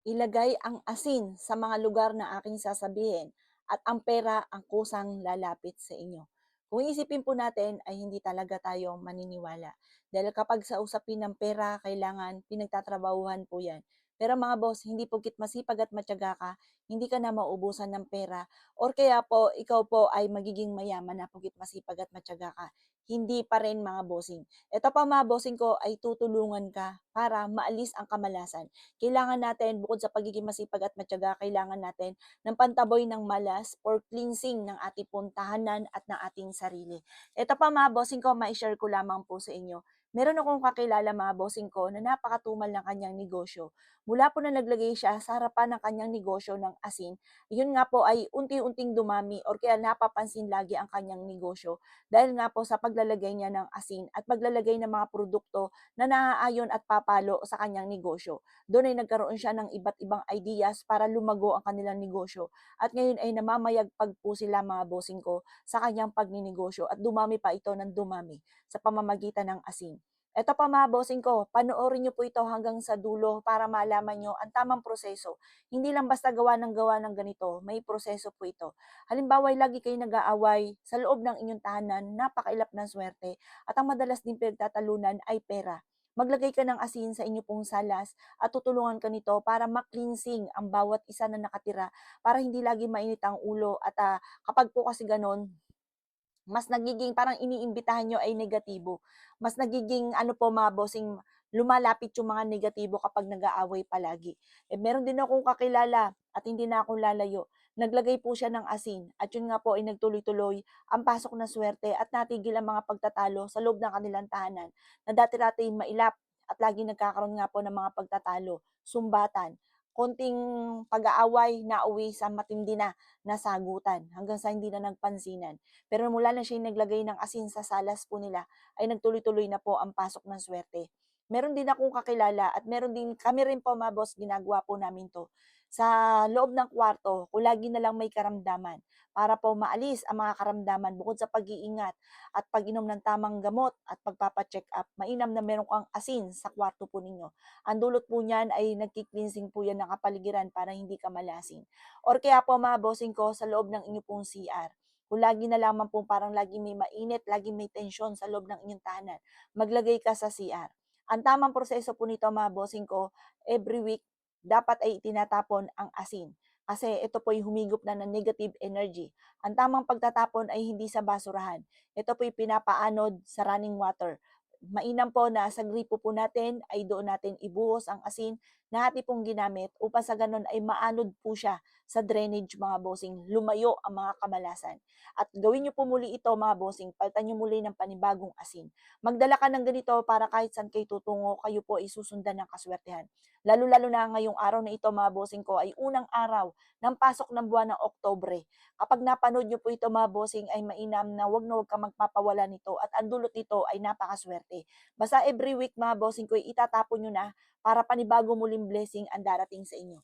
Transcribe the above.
Ilagay ang asin sa mga lugar na aking sasabihin at ang pera ang kusang lalapit sa inyo. Kung isipin po natin ay hindi talaga tayo maniniwala. Dahil kapag sa usapin ng pera, kailangan pinagtatrabahuhan po yan. Pero mga boss, hindi pagkit masipag at matyaga ka, hindi ka na maubusan ng pera. Or kaya po, ikaw po ay magiging mayaman na pagkit masipag at matyaga ka. Hindi pa rin mga bossing. Ito pa mga bossing ko ay tutulungan ka para maalis ang kamalasan. Kailangan natin bukod sa pagiging masipag at matyaga, kailangan natin ng pantaboy ng malas or cleansing ng ating pong tahanan at ng ating sarili. Ito pa mga bossing ko, mai-share ko lamang po sa inyo. Meron akong kakilala mga bossing ko na napakatumal ng kanyang negosyo. Mula po na naglagay siya sa harapan ng kanyang negosyo ng asin, yun nga po ay unti-unting dumami or kaya napapansin lagi ang kanyang negosyo dahil nga po sa paglalagay niya ng asin at paglalagay ng mga produkto na naaayon at papalo sa kanyang negosyo. Doon ay nagkaroon siya ng iba't ibang ideas para lumago ang kanilang negosyo. At ngayon ay namamayagpag po sila mga bossing ko sa kanyang pagninegosyo at dumami pa ito ng dumami sa pamamagitan ng asin. Eto pa mga bossing ko, panoorin niyo po ito hanggang sa dulo para malaman niyo ang tamang proseso. Hindi lang basta gawa ng ganito, may proseso po ito. Halimbawa, lagi kayo nag-aaway sa loob ng inyong tahanan, napakailap ng swerte at ang madalas din pinagtatalunan ay pera. Maglagay ka ng asin sa inyo pong salas at tutulungan ka nito para ma-cleansing ang bawat isa na nakatira para hindi lagi mainit ang ulo at kapag po kasi ganon, mas nagiging parang iniimbitahan nyo ay negatibo. Mas nagiging ano po mga bossing, lumalapit yung mga negatibo kapag nag-aaway palagi. Eh, meron din akong kakilala at hindi na ako lalayo. Naglagay po siya ng asin at yun nga po ay nagtuloy-tuloy ang pasok na swerte at natigil ang mga pagtatalo sa loob ng kanilang tahanan na dati-dati mailap at lagi nagkakaroon nga po ng mga pagtatalo, sumbatan, konting pag-aaway na uwi sa matindi na sagutan hanggang sa hindi na nagpansinan. Pero mula na siya naglagay ng asin sa salas po nila, ay nagtuloy-tuloy na po ang pasok ng swerte. Meron din akong kakilala at meron din kami rin po mga boss, ginagawa po namin 'to. Sa loob ng kwarto, kung lagi na lang may karamdaman, para po maalis ang mga karamdaman bukod sa pag-iingat at pag-inom ng tamang gamot at pagpapa-check up, mainam na meron kang asin sa kwarto po ninyo. Ang dulot po niyan ay nagki-cleansing po yan ng kapaligiran para hindi ka malasing. Or kaya po mga bossing ko, sa loob ng inyo pong CR, kung lagi na lamang po parang lagi may mainit, lagi may tensyon sa loob ng inyong tahanan, maglagay ka sa CR. Ang tamang proseso po nito mga bossing ko, every week, dapat ay tinatapon ang asin. Kasi ito po ay humigop na ng negative energy. Ang tamang pagtatapon ay hindi sa basurahan. Ito po ay pinapaanod sa running water. Mainam po na sa gripo po natin ay doon natin ibuhos ang asin na ating pong ginamit upang sa ganun ay maanod po siya sa drainage mga bossing, lumayo ang mga kamalasan. At gawin niyo po muli ito mga bossing, palitan niyo muli ng panibagong asin. Magdala ka ng ganito para kahit saan kayo tutungo, kayo po ay susundan ng kaswertehan. Lalo-lalo na ngayong araw na ito mga bossing ko ay unang araw ng pasok ng buwan ng Oktobre. Kapag napanood niyo po ito mga bossing ay mainam na wag ka magpapawala nito at ang dulot nito ay napakaswerte. Basta every week mga bossing ko ay itatapon nyo na para panibago muling blessing ang darating sa inyo.